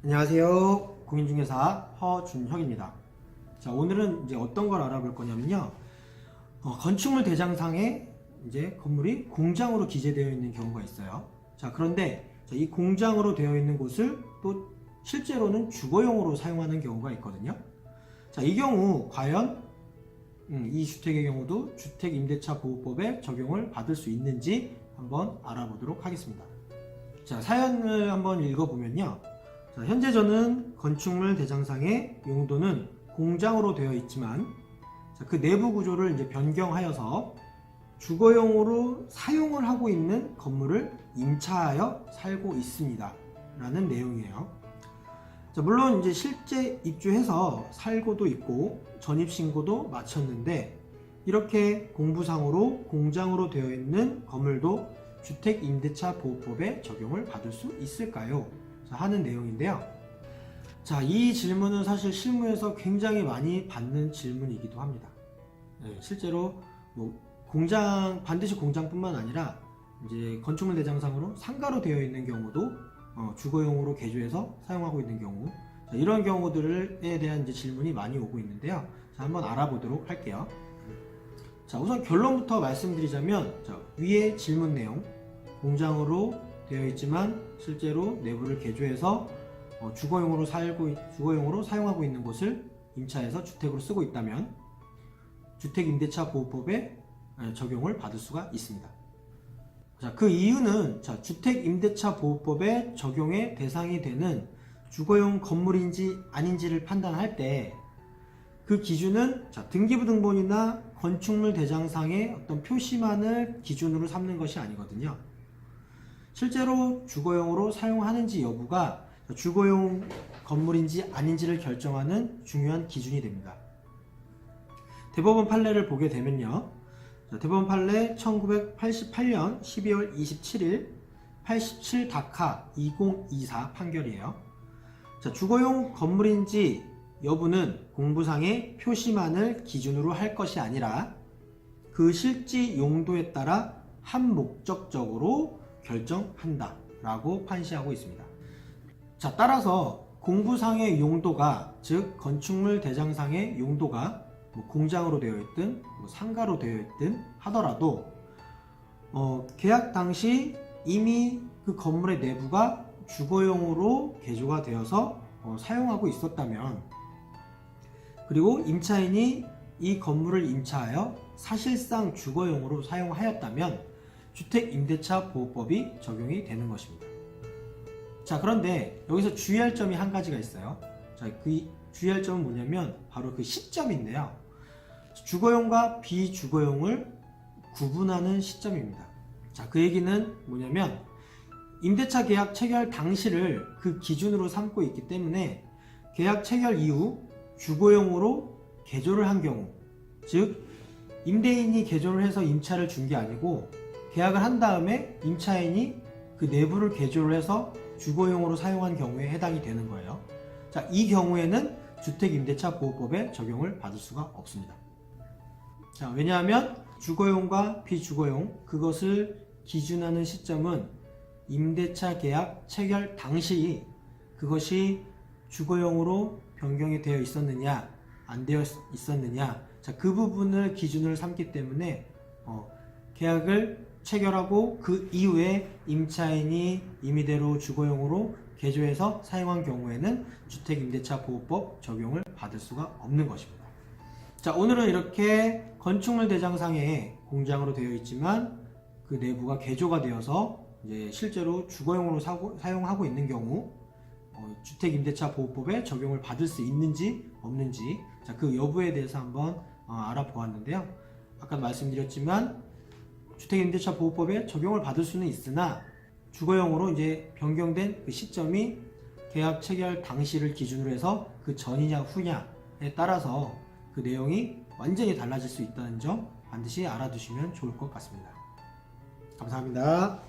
안녕하세요. 공인중개사 허준혁입니다. 자, 오늘은 이제 어떤 걸 알아볼 거냐면요. 건축물 대장상에 이제 건물이 공장으로 기재되어 있는 경우가 있어요. 자, 그런데 이 공장으로 되어 있는 곳을 또 실제로는 주거용으로 사용하는 경우가 있거든요. 자, 이 경우 과연 이 주택의 경우도 주택임대차보호법에 적용을 받을 수 있는지 한번 알아보도록 하겠습니다. 자, 사연을 한번 읽어보면요. 자, 현재 저는 건축물 대장상의 용도는 공장으로 되어 있지만 그 내부 구조를 이제 변경하여서 주거용으로 사용을 하고 있는 건물을 임차하여 살고 있습니다 라는 내용이에요. 자, 물론 이제 실제 입주해서 살고도 있고 전입신고도 마쳤는데 이렇게 공부상으로 공장으로 되어 있는 건물도 주택임대차보호법에 적용을 받을 수 있을까요? 자, 하는 내용인데요. 자, 이 질문은 사실 실무에서 굉장히 많이 받는 질문이기도 합니다. 네, 실제로 반드시 공장뿐만 아니라 이제 건축물 대장상으로 상가로 되어 있는 경우도 주거용으로 개조해서 사용하고 있는 경우, 자, 이런 경우들에 대한 이제 질문이 많이 오고 있는데요. 자, 한번 알아보도록 할게요. 자, 우선 결론부터 말씀드리자면, 자, 위의 질문 내용, 공장으로 되어 있지만 실제로 내부를 개조해서 주거용으로 사용하고 있는 곳을 임차해서 주택으로 쓰고 있다면 주택임대차보호법에 적용을 받을 수가 있습니다. 자, 그 이유는 주택임대차보호법에 적용의 대상이 되는 주거용 건물인지 아닌지를 판단할 때 그 기준은 등기부등본이나 건축물 대장상의 어떤 표시만을 기준으로 삼는 것이 아니거든요. 실제로 주거용으로 사용하는지 여부가 주거용 건물인지 아닌지를 결정하는 중요한 기준이 됩니다. 대법원 판례를 보게 되면요. 대법원 판례 1988년 12월 27일 87-2024 판결이에요. 자, 주거용 건물인지 여부는 공부상의 표시만을 기준으로 할 것이 아니라 그 실지 용도에 따라 한목적적으로 결정한다 라고 판시하고 있습니다. 자, 따라서 공부상의 용도가, 즉 건축물 대장상의 용도가 공장으로 되어 있든 상가로 되어 있든 하더라도 계약 당시 이미 그 건물의 내부가 주거용으로 개조가 되어서 사용하고 있었다면, 그리고 임차인이 이 건물을 임차하여 사실상 주거용으로 사용하였다면 주택임대차보호법이 적용이 되는 것입니다. 자, 그런데 여기서 주의할 점이 한 가지가 있어요. 자, 그 주의할 점은 뭐냐면 바로 그 시점인데요. 주거용과 비주거용을 구분하는 시점입니다. 자, 그 얘기는 뭐냐면 임대차 계약 체결 당시를 그 기준으로 삼고 있기 때문에 계약 체결 이후 주거용으로 개조를 한 경우, 즉 임대인이 개조를 해서 임차를 준 게 아니고 계약을 한 다음에 임차인이 그 내부를 개조를 해서 주거용으로 사용한 경우에 해당이 되는 거예요. 자, 이 경우에는 주택임대차보호법에 적용을 받을 수가 없습니다. 자, 왜냐하면 주거용과 비주거용, 그것을 기준하는 시점은 임대차 계약 체결 당시 그것이 주거용으로 변경이 되어 있었느냐 안 되어 있었느냐, 자, 그 부분을 기준을 삼기 때문에 계약을 체결하고 그 이후에 임차인이 임의대로 주거용으로 개조해서 사용한 경우에는 주택임대차보호법 적용을 받을 수가 없는 것입니다. 자, 오늘은 이렇게 건축물 대장상에 공장으로 되어 있지만 그 내부가 개조가 되어서 이제 실제로 주거용으로 사용하고 있는 경우 주택임대차보호법에 적용을 받을 수 있는지 없는지, 자, 그 여부에 대해서 한번 알아보았는데요. 아까도 말씀드렸지만 주택임대차보호법에 적용을 받을 수는 있으나 주거용으로 이제 변경된 그 시점이 계약 체결 당시를 기준으로 해서 그 전이냐 후냐에 따라서 그 내용이 완전히 달라질 수 있다는 점 반드시 알아두시면 좋을 것 같습니다. 감사합니다.